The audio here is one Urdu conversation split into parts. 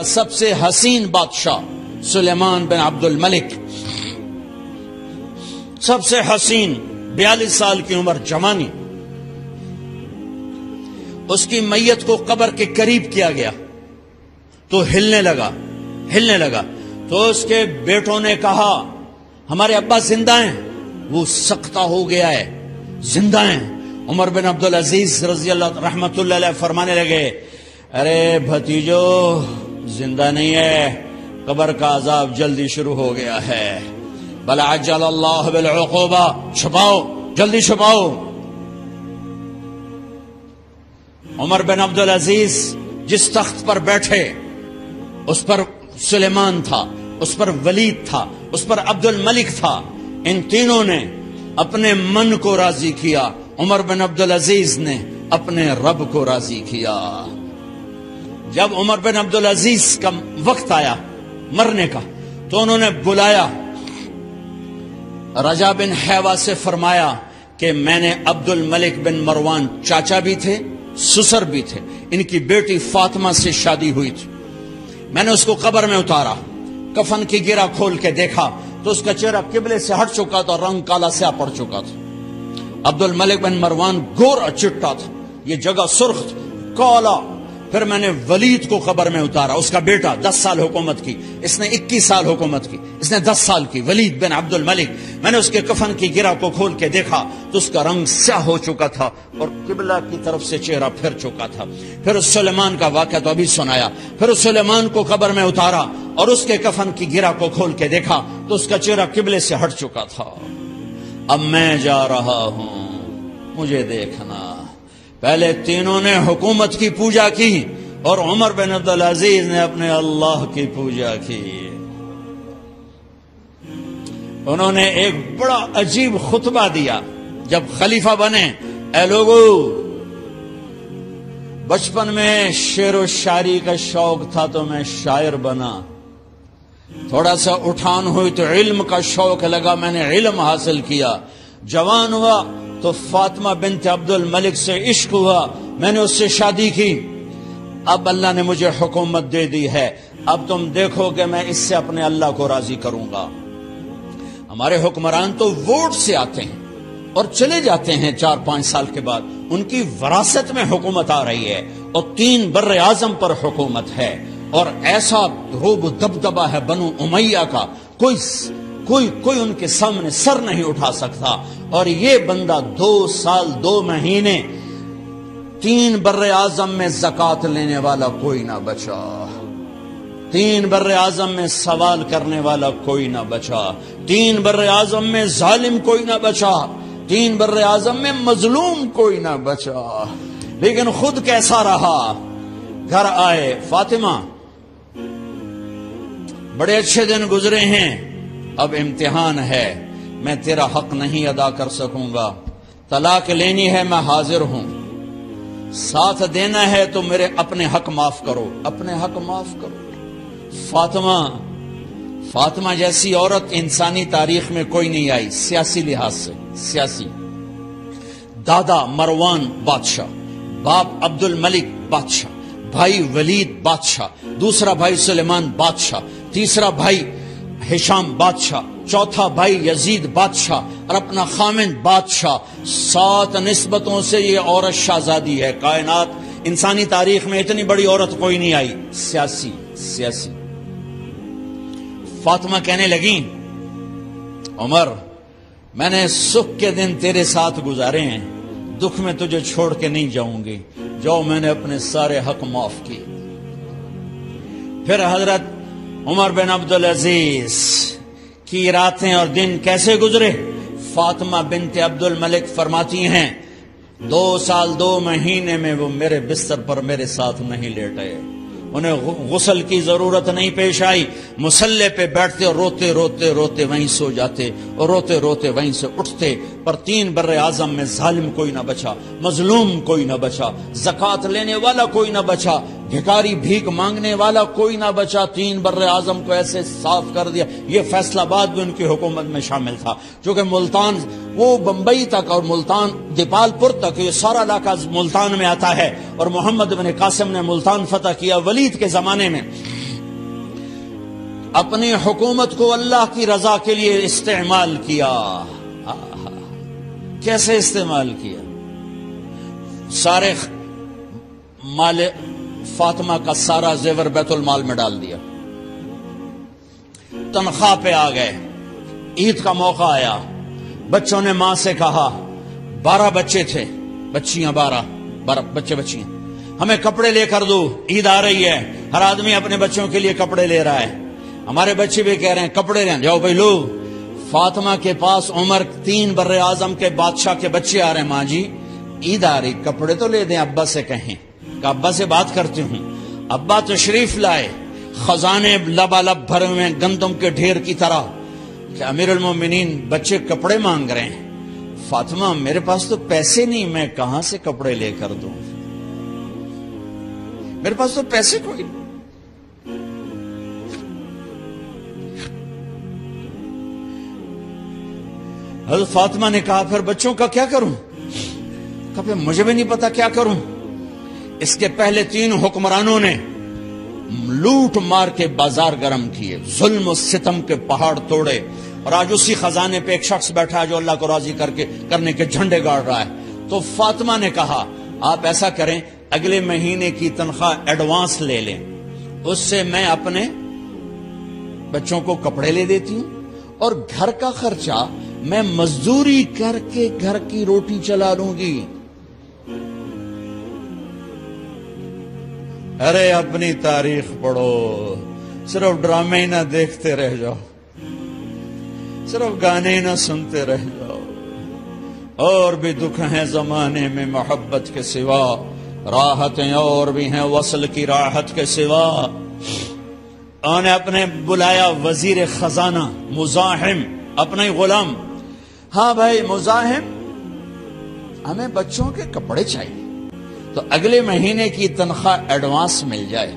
سب سے حسین بادشاہ سلیمان بن عبد الملک، سب سے حسین، 42 سال کی عمر، جوانی، اس کی میت کو قبر کے قریب کیا گیا تو ہلنے لگا تو اس کے بیٹوں نے کہا ہمارے ابا زندہ ہیں، وہ سکتہ ہو گیا ہے، زندہ ہیں۔ عمر بن عبدالعزیز رضی اللہ رحمت اللہ علیہ فرمانے لگے ارے بھتیجو زندہ نہیں ہے، قبر کا عذاب جلدی شروع ہو گیا ہے، بل عجل اللہ بالعقوبہ، چھپاؤ، جلدی چھپاؤ۔ عمر بن عبدالعزیز جس تخت پر بیٹھے اس پر سلیمان تھا، اس پر ولید تھا، اس پر عبد الملک تھا، ان تینوں نے اپنے من کو راضی کیا، عمر بن عبدالعزیز نے اپنے رب کو راضی کیا۔ جب عمر بن عبدالعزیز کا وقت آیا مرنے کا تو انہوں نے بلایا رجا بن حیوہ سے، فرمایا کہ میں نے عبد الملک بن مروان، چاچا بھی تھے سسر بھی تھے، ان کی بیٹی فاطمہ سے شادی ہوئی تھی، میں نے اس کو قبر میں اتارا، کفن کی گرہ کھول کے دیکھا تو اس کا چہرہ قبلے سے ہٹ چکا تھا، رنگ کالا سیاہ پڑ چکا تھا۔ عبد الملک بن مروان گورا چٹا تھا، یہ جگہ سرخ تھی، کالا۔ پھر میں نے ولید کو قبر میں اتارا، اس کا بیٹا 10 سال حکومت کی، اس نے 21 سال حکومت کی، اس نے 10 سال کی، ولید بن عبد الملک۔ میں نے اس کے کفن کی گرہ کو کھول کے دیکھا تو اس کا رنگ سیاہ ہو چکا تھا اور قبلہ کی طرف سے چہرہ پھر چکا تھا۔ پھر اس سلیمان کا واقعہ تو ابھی سنایا، پھر اس سلیمان کو قبر میں اتارا اور اس کے کفن کی گرہ کو کھول کے دیکھا تو اس کا چہرہ قبلے سے ہٹ چکا تھا۔ اب میں جا رہا ہوں، مجھے دیکھنا۔ پہلے تینوں نے حکومت کی پوجا کی اور عمر بن عبدالعزیز نے اپنے اللہ کی پوجا کی۔ انہوں نے ایک بڑا عجیب خطبہ دیا جب خلیفہ بنے، اے لوگو، بچپن میں شعر و شاعری کا شوق تھا تو میں شاعر بنا، تھوڑا سا اٹھان ہوئی تو علم کا شوق لگا، میں نے علم حاصل کیا، جوان ہوا تو فاطمہ بنت عبد الملک سے عشق ہوا، میں نے اس سے شادی کی، اب اللہ نے مجھے حکومت دے دی ہے، اب تم دیکھو کہ میں اس سے اپنے اللہ کو راضی کروں گا۔ ہمارے حکمران تو ووٹ سے آتے ہیں اور چلے جاتے ہیں 4-5 سال کے بعد، ان کی وراثت میں حکومت آ رہی ہے اور 3 بر اعظم پر حکومت ہے، اور ایسا روب و دبدبہ ہے بنو امیہ کا، کوئی ان کے سامنے سر نہیں اٹھا سکتا، اور یہ بندہ 2 سال 2 مہینے 3 بر اعظم میں زکوٰۃ لینے والا کوئی نہ بچا، 3 بر اعظم میں سوال کرنے والا کوئی نہ بچا، 3 بر اعظم میں ظالم کوئی نہ بچا، 3 بر اعظم میں مظلوم کوئی نہ بچا، لیکن خود کیسا رہا؟ گھر آئے، فاطمہ بڑے اچھے دن گزرے ہیں، اب امتحان ہے، میں تیرا حق نہیں ادا کر سکوں گا، طلاق لینی ہے میں حاضر ہوں، ساتھ دینا ہے تو میرے اپنے حق معاف کرو، اپنے حق معاف کرو۔ فاطمہ جیسی عورت انسانی تاریخ میں کوئی نہیں آئی، سیاسی لحاظ سے، سیاسی، دادا مروان بادشاہ، باپ عبد الملک بادشاہ، بھائی ولید بادشاہ، دوسرا بھائی سلیمان بادشاہ، تیسرا بھائی ہشام بادشاہ، چوتھا بھائی یزید بادشاہ، اور اپنا خامند بادشاہ، 7 نسبتوں سے یہ عورت شہزادی ہے۔ کائنات انسانی تاریخ میں اتنی بڑی عورت کوئی نہیں آئی، سیاسی۔ فاطمہ کہنے لگیں عمر، میں نے سکھ کے دن تیرے ساتھ گزارے ہیں، دکھ میں تجھے چھوڑ کے نہیں جاؤں گی، جو میں نے اپنے سارے حق معاف کیے۔ پھر حضرت عمر بن عبدالعزیز کی راتیں اور دن کیسے گزرے؟ فاطمہ بنت عبد الملک فرماتی ہیں 2 سال 2 مہینے میں وہ میرے بستر پر میرے ساتھ نہیں لیٹے، انہیں غسل کی ضرورت نہیں پیش آئی، مصلے پہ بیٹھتے اور روتے روتے روتے وہیں سو جاتے اور روتے روتے وہیں سے اٹھتے، پر 3 بر اعظم میں ظالم کوئی نہ بچا، مظلوم کوئی نہ بچا، زکوٰۃ لینے والا کوئی نہ بچا، بھکاری بھیک مانگنے والا کوئی نہ بچا، 3 بر اعظم کو ایسے صاف کر دیا۔ یہ فیصل آباد بھی ان کی حکومت میں شامل تھا، چونکہ ملتان وہ بمبئی تک اور ملتان دیپال پور تک یہ سارا علاقہ ملتان میں آتا ہے، اور محمد بن قاسم نے ملتان فتح کیا ولید کے زمانے میں۔ اپنی حکومت کو اللہ کی رضا کے لیے استعمال کیا. کیسے استعمال کیا؟ سارے مال فاطمہ کا سارا زیور بیت المال میں ڈال دیا. تنخواہ پہ آ گئے. عید کا موقع آیا. بچوں نے ماں سے کہا، 12 بچے تھے، بچیاں 12 بچے بچیاں، ہمیں کپڑے لے کر دو، عید آ رہی ہے، ہر آدمی اپنے بچوں کے لیے کپڑے لے رہا ہے. ہمارے بچے بھی کہہ رہے ہیں کپڑے لیں. جاؤ بھائی لو. فاطمہ کے پاس عمر 3 بر اعظم کے بادشاہ کے بچے آ رہے ہیں. ماں جی عید آ رہی، کپڑے تو لے دیں، ابا سے کہیں کہ ابا سے بات کرتی ہوں. ابا تشریف لائے، خزانے لبالب بھرے ہوئے گندم کے ڈھیر کی طرح کہ امیر المومنین بچے کپڑے مانگ رہے ہیں. فاطمہ میرے پاس تو پیسے نہیں، میں کہاں سے کپڑے لے کر دوں، میرے پاس تو پیسے کوئی نہیں. حضرت فاطمہ نے کہا پھر بچوں کا کیا کروں؟ کہا پھر مجھے بھی نہیں پتا کیا کروں. اس کے پہلے 3 حکمرانوں نے لوٹ مار کے بازار گرم کیے، ظلم و ستم کے پہاڑ توڑے، اور آج اسی خزانے پہ ایک شخص بیٹھا ہے جو اللہ کو راضی کرنے کے جھنڈے گاڑ رہا ہے. تو فاطمہ نے کہا آپ ایسا کریں، اگلے مہینے کی تنخواہ ایڈوانس لے لیں، اس سے میں اپنے بچوں کو کپڑے لے دیتی ہوں، اور گھر کا خرچہ میں مزدوری کر کے گھر کی روٹی چلا لوں گی. ارے اپنی تاریخ پڑھو، صرف ڈرامے ہی نہ دیکھتے رہ جاؤ، صرف گانے ہی نہ سنتے رہ جاؤ. اور بھی دکھ ہیں زمانے میں محبت کے سوا، راحتیں اور بھی ہیں وصل کی راحت کے سوا. انہوں نے اپنے بلایا وزیر خزانہ مزاحم، اپنا ہی غلام. ہاں بھائی مزاحم، ہمیں بچوں کے کپڑے چاہیے، تو اگلے مہینے کی تنخواہ ایڈوانس مل جائے.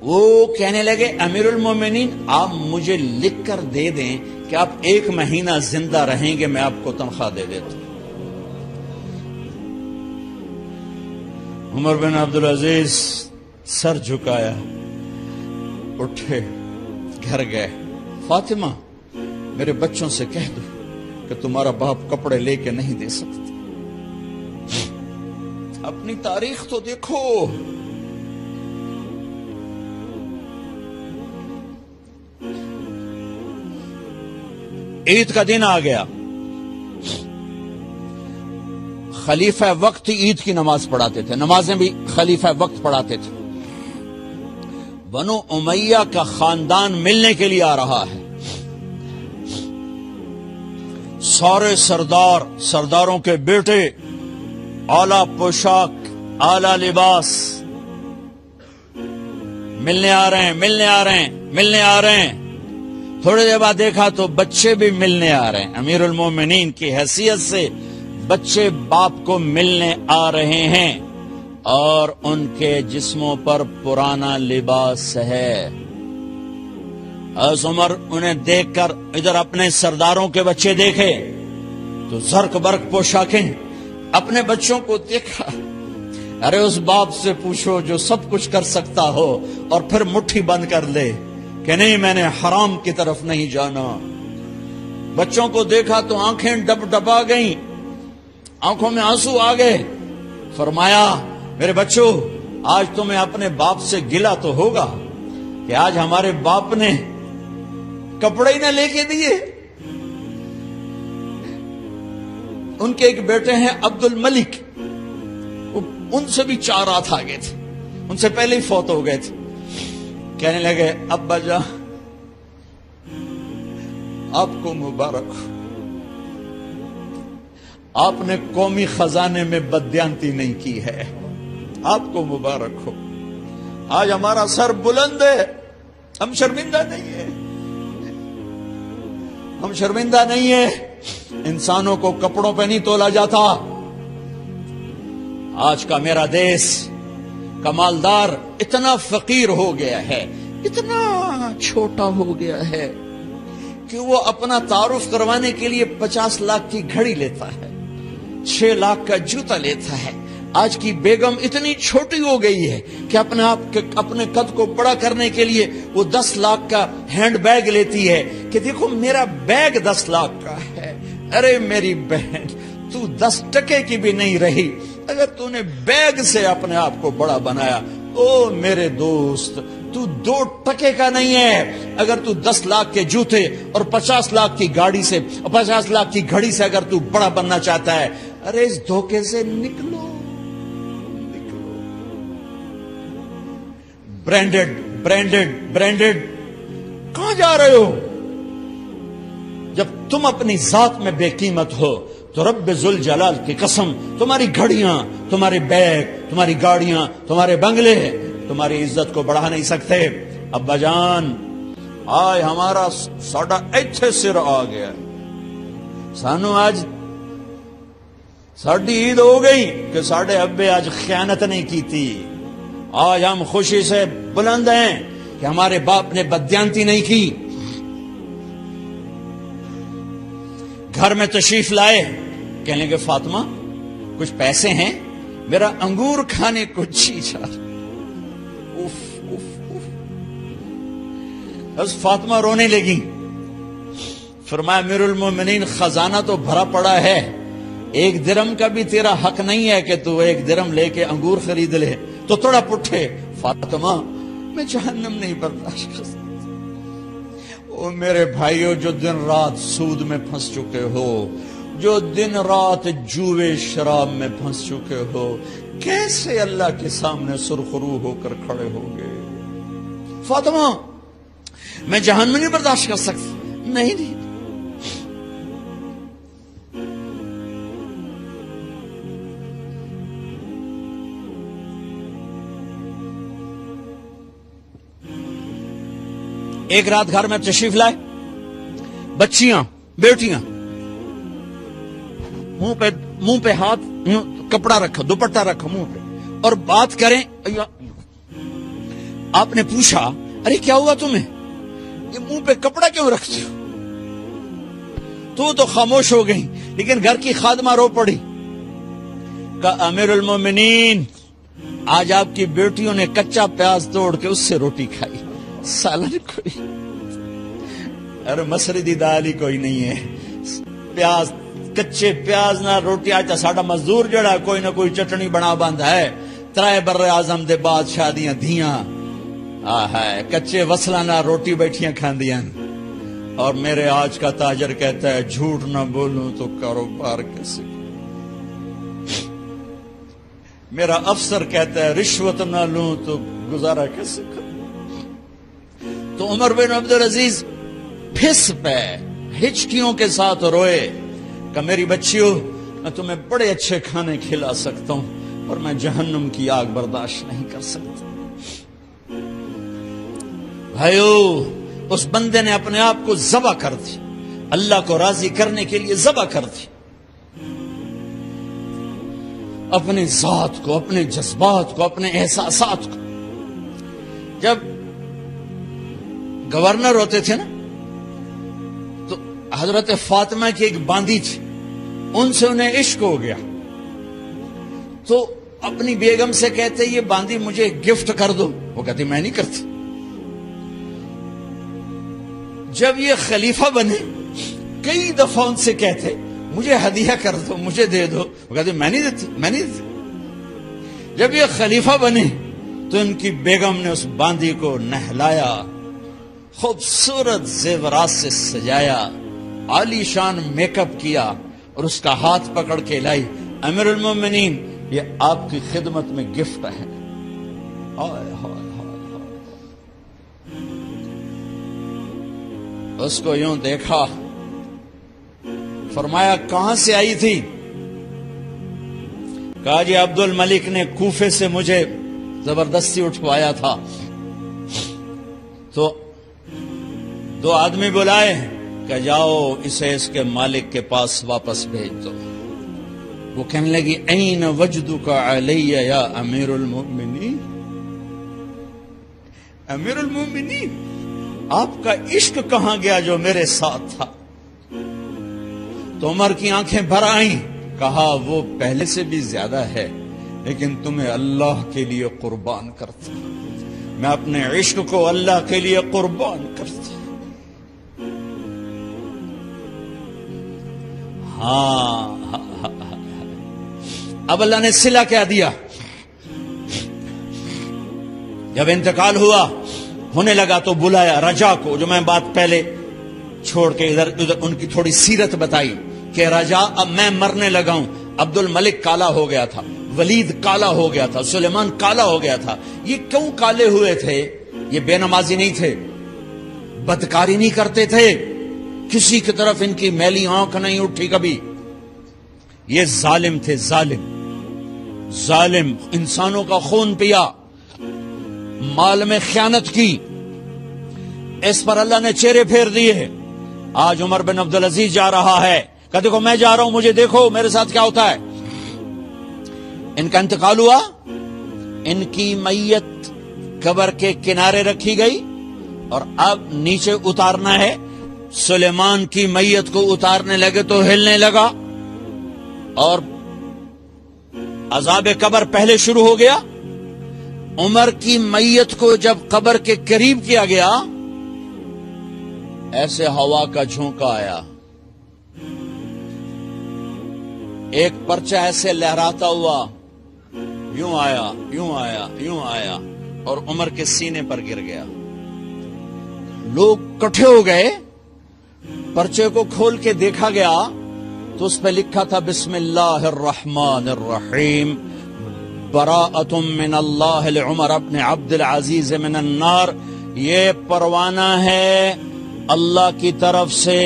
وہ کہنے لگے امیر المومنین آپ مجھے لکھ کر دے دیں کہ آپ 1 مہینہ زندہ رہیں گے، میں آپ کو تنخواہ دے دیتا ہوں. عمر بن عبدالعزیز سر جھکایا، اٹھے، گھر گئے. فاطمہ میرے بچوں سے کہہ دو کہ تمہارا باپ کپڑے لے کے نہیں دے سکتے. اپنی تاریخ تو دیکھو. عید کا دن آ گیا، خلیفہ وقت عید کی نماز پڑھاتے تھے، نمازیں بھی خلیفہ وقت پڑھاتے تھے. بنو امیہ کا خاندان ملنے کے لیے آ رہا ہے. سارے سرداروں کے بیٹے اعلیٰ پوشاک، اعلیٰ لباس، ملنے آ رہے ہیں. تھوڑی دیر بعد دیکھا تو بچے بھی ملنے آ رہے ہیں. امیر المومنین کی حیثیت سے بچے باپ کو ملنے آ رہے ہیں، اور ان کے جسموں پر پرانا لباس ہے. حضرت عمر انہیں دیکھ کر ادھر اپنے سرداروں کے بچے دیکھے تو زرق برق پوشاکیں، اپنے بچوں کو دیکھا. ارے اس باپ سے پوچھو جو سب کچھ کر سکتا ہو اور پھر مٹھی بند کر لے کہ نہیں میں نے حرام کی طرف نہیں جانا. بچوں کو دیکھا تو آنکھیں ڈبا گئیں، آنکھوں میں آنسو آ گئے. فرمایا میرے بچوں آج تمہیں اپنے باپ سے گلہ تو ہوگا کہ آج ہمارے باپ نے کپڑے ہی نہ لے کے دیے. ان کے ایک بیٹے ہیں عبد الملک، ان سے بھی 4 رات آگے تھے، ان سے پہلے ہی فوت ہو گئے تھے. کہنے لگے ابا جان آپ کو مبارک، آپ نے قومی خزانے میں بددیانتی نہیں کی ہے، آپ کو مبارک ہو. آج ہمارا سر بلند ہے، ہم شرمندہ نہیں ہیں، ہم شرمندہ نہیں ہیں. انسانوں کو کپڑوں پہ نہیں تولا جاتا. آج کا میرا دیس کا مالدار اتنا فقیر ہو گیا ہے، اتنا چھوٹا ہو گیا ہے کہ وہ اپنا تعارف کروانے کے لیے 50 لاکھ کی گھڑی لیتا ہے، 6 لاکھ کا جوتا لیتا ہے، آج کی بیگم اتنی چھوٹی ہو گئی ہے کہ اپنے قد کو بڑا کرنے کے لیے وہ 10 لاکھ کا ہینڈ بیگ لیتی ہے کہ دیکھو میرا بیگ 10 لاکھ کا ہے. ارے میری بہن، تو 10 ٹکے کی بھی نہیں رہی اگر تو نے بیگ سے اپنے آپ کو بڑا بنایا. او میرے دوست، تو 2 ٹکے کا نہیں ہے اگر تو 10 لاکھ کے جوتے اور 50 لاکھ کی گاڑی سے اور 50 لاکھ کی گھڑی سے اگر تو بڑا بننا چاہتا ہے. ارے اس دھوکے سے نکلو. برینڈڈ کہاں جا رہے ہو؟ جب تم اپنی ذات میں بے قیمت ہو تو رب ذوالجلال کی قسم تمہاری گھڑیاں، تمہارے بیگ، تمہاری گاڑیاں، تمہارے بنگلے تمہاری عزت کو بڑھا نہیں سکتے. ابا جان، آج ہمارا ساڈا ایتھے سر آ گیا. سانو آج ساڈی عید ہو گئی کہ ساڈے ابے آج خیانت نہیں کی تھی. آج ہم خوشی سے بلند ہیں کہ ہمارے باپ نے بددیانتی نہیں کی. گھر میں تشریف لائے، کہنے کہ فاطمہ کچھ پیسے ہیں، میرا انگور کھانے کو جی چاہ. بس فاطمہ رونے لگی. فرمایا امیر المومنین خزانہ تو بھرا پڑا ہے، 1 درم کا بھی تیرا حق نہیں ہے کہ تو 1 درم لے کے انگور خرید لے. تو تھوڑا پٹھے، فاطمہ میں جہنم نہیں برداشت کر سکتا. او میرے بھائیو، جو دن رات سود میں پھنس چکے ہو، جو دن رات جوے شراب میں پھنس چکے ہو، کیسے اللہ کے سامنے سرخرو ہو کر کھڑے ہوگے؟ فاطمہ میں جہنم نہیں برداشت کر سکتا. نہیں ایک رات گھر میں تشریف لائے، بچیاں، بیٹیاں، منہ پہ ہاتھ، کپڑا رکھا، دوپٹہ رکھا منہ پہ اور بات کریں. آپ نے پوچھا ارے کیا ہوا تمہیں، یہ منہ پہ کپڑا کیوں رکھتے ہو؟ تو خاموش ہو گئی، لیکن گھر کی خادمہ رو پڑی. کہا امیر المومنین آج آپ کی بیٹیوں نے کچا پیاز توڑ کے اس سے روٹی کھائی، سالن کوئی، ارے مسری دی دال ہی کوئی نہیں ہے، پیاز، کچے پیاز نہ روٹی. آج ساڈا مزدور جڑا کوئی نہ کوئی چٹنی بنا بند ہے. 3 بر اعظم دے بادشاہ دیاں دھیاں کچے وصلہ نہ روٹی بیٹھیاں کھاندیاں. اور میرے آج کا تاجر کہتا ہے جھوٹ نہ بولوں تو کاروبار کیسے. میرا افسر کہتا ہے رشوت نہ لوں تو گزارا کیسے کروں. تو عمر بن عبدالعزیز پھس پہ ہچکیوں کے ساتھ روئے کہ میری بچیوں، میں تمہیں بڑے اچھے کھانے کھلا سکتا ہوں اور میں جہنم کی آگ برداشت نہیں کر سکتا. بھائیو، اس بندے نے اپنے آپ کو ذبح کر دی، اللہ کو راضی کرنے کے لیے ذبح کر دی. اپنے ذات کو، اپنے جذبات کو، اپنے احساسات کو. جب گورنر ہوتے تھے نا تو حضرت فاطمہ کی ایک باندی تھی، ان سے انہیں عشق ہو گیا تو اپنی بیگم سے کہتے یہ باندی مجھے گفٹ کر دو. وہ کہتی میں نہیں کرتی. جب یہ خلیفہ بنے کئی دفعہ ان سے کہتے مجھے ہدیہ کر دو، مجھے دے دو. وہ کہتے میں نہیں دیتی. جب یہ خلیفہ بنے تو ان کی بیگم نے اس باندی کو نہلایا، خوبصورت زیورات سے سجایا، عالی شان میک اپ کیا اور اس کا ہاتھ پکڑ کے لائی. امیر المومنین یہ آپ کی خدمت میں گفٹ ہے. اس کو یوں دیکھا، فرمایا کہاں سے آئی تھی؟ کہا جی عبد الملک نے کوفے سے مجھے زبردستی اٹھوایا تھا. تو 2 آدمی بلائے کہ جاؤ اسے اس کے مالک کے پاس واپس بھیج دو. وہ کہنے لگی این وجدک علی یا امیر المؤمنین. امیر المؤمنین آپ کا عشق کہاں گیا جو میرے ساتھ تھا؟ تو عمر کی آنکھیں بھر آئیں. کہا وہ پہلے سے بھی زیادہ ہے، لیکن تمہیں اللہ کے لیے قربان کرتا، میں اپنے عشق کو اللہ کے لیے قربان کرتا۔ ہاں اب اللہ نے صلہ کیا دیا؟ جب انتقال ہوا ہونے لگا تو بلایا رجا کو، جو میں بات پہلے چھوڑ کے ادھر ان کی تھوڑی سیرت بتائی کہ رجا اب میں مرنے لگا ہوں۔ عبد الملک کالا ہو گیا تھا، ولید کالا ہو گیا تھا، سلیمان کالا ہو گیا تھا۔ یہ کیوں کالے ہوئے تھے؟ یہ بے نمازی نہیں تھے، بدکاری نہیں کرتے تھے، کسی کی طرف ان کی میلی آنکھ نہیں اٹھی کبھی۔ یہ ظالم تھے، ظالم انسانوں کا خون پیا، مال میں خیانت کی، اس پر اللہ نے چہرے پھیر دیے۔ آج عمر بن عبدالعزیز جا رہا ہے کہ دیکھو میں جا رہا ہوں، مجھے دیکھو میرے ساتھ کیا ہوتا ہے۔ ان کا انتقال ہوا، ان کی میت قبر کے کنارے رکھی گئی اور اب نیچے اتارنا ہے۔ سلیمان کی میت کو اتارنے لگے تو ہلنے لگا اور عذاب قبر پہلے شروع ہو گیا۔ عمر کی میت کو جب قبر کے قریب کیا گیا، ایسے ہوا کا جھونکا آیا، ایک پرچہ ایسے لہراتا ہوا یوں آیا، یوں آیا، یوں آیا اور عمر کے سینے پر گر گیا۔ لوگ کٹھے ہو گئے، پرچے کو کھول کے دیکھا گیا تو اس پہ لکھا تھا بسم اللہ الرحمن الرحیم، براءۃ من اللہ لعمر بن عبد العزیز من النار۔ یہ پروانہ ہے اللہ کی طرف سے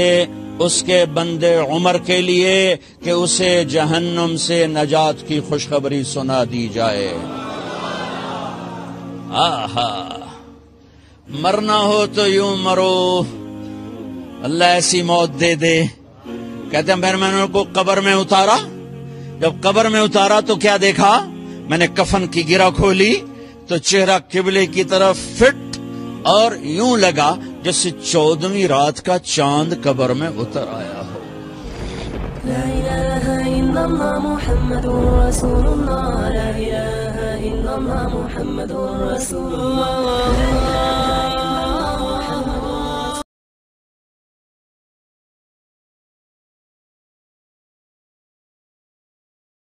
اس کے بندے عمر کے لیے کہ اسے جہنم سے نجات کی خوشخبری سنا دی جائے۔ آہا، مرنا ہو تو یوں مرو، اللہ ایسی موت دے دے۔ کہتے ہیں پھر میں نے ان کو قبر میں اتارا، جب قبر میں اتارا تو کیا دیکھا؟ میں نے کفن کی گرہ کھولی تو چہرہ قبلے کی طرف فٹ اور یوں لگا جیسے 14ویں رات کا چاند قبر میں اتر آیا ہو۔ لا الہ الا اللہ محمد رسول اللہ، لا الہ الا اللہ محمد رسول اللہ۔